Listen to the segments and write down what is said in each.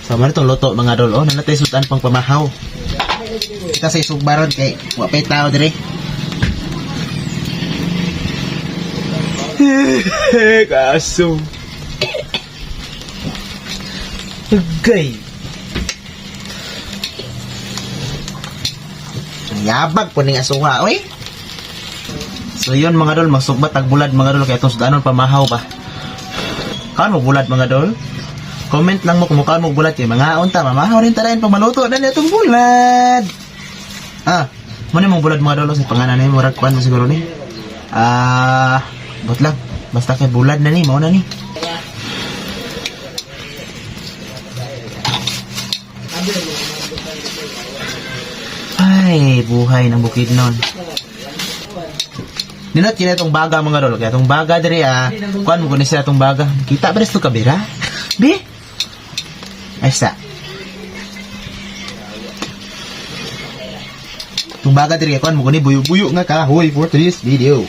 So, man itong luto mga dol. Oh, nanatay sudan pang pamahaw. Kita sa isugbaron kay wapay tao dire. Kaso. Agay. Yabag po ning asuha, oy. So yun mga dol, magsugbat tag bulad mga dol kay itong sudanon pamahaw pa. Kaan mo bulad mga dol? Comment lang mo kung mukhaan mo bulad kay mga unta, mamahaw rin talayan pag maluto na itong bulad. Muna mong bulad mga dolo sa panganan na yung murag kuhan mo siguro ni. Bot lang. Basta kay bulad na ni, mauna ni. Ay, buhay ng bukid nun. Ninot yun itong baga mga dolo. Kaya itong baga diri kuhan mo kunin sila itong baga. Kita ba rin ito kabira? Bi? Ay sa. Itong baga diri kuhan mo kunin buyo-buyo nga kahoy for today's video.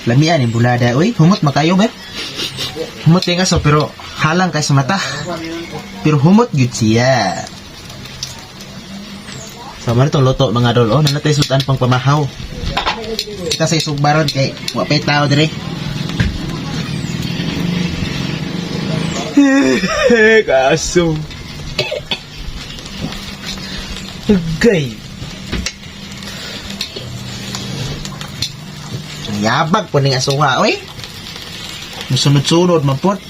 Lamian yung bulada. Uy, humot makayo ba? Humot yung aso pero halang kay sa mata. Pero humot good siya. So, man itong luto mga dol. Oh, nanatay sudan pang pamahaw. Kita sa isugbaron kay wapay tao dire. Kaso. Agay. Yabag po ning asuha, oy. Musunod-sunod mampot.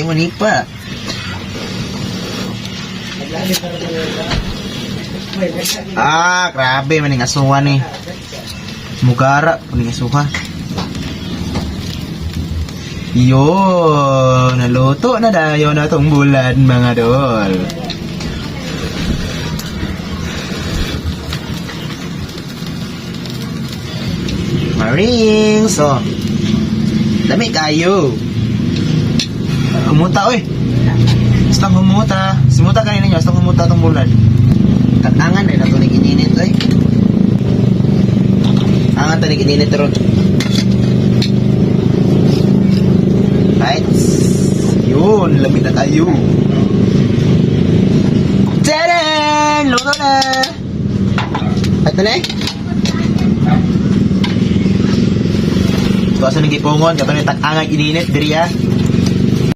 Mani pa. Grabe maning asuha ni. Mugara maning asuha. Yo, naluto na dayo na tong bulad mga dol. Maring, so dami kayo. Humuta, oy. Basta humuta. Simuta kanina nyo. Basta humuta itong bulad. Katangan eh. Natulig ininit, oy. Angan tanig ininit ron. Right. Yun. Lamig na tayo. Tadaan! Luto na! At na eh. So, asa nang ipungon. Kato ni takangag ininit. Diri ah.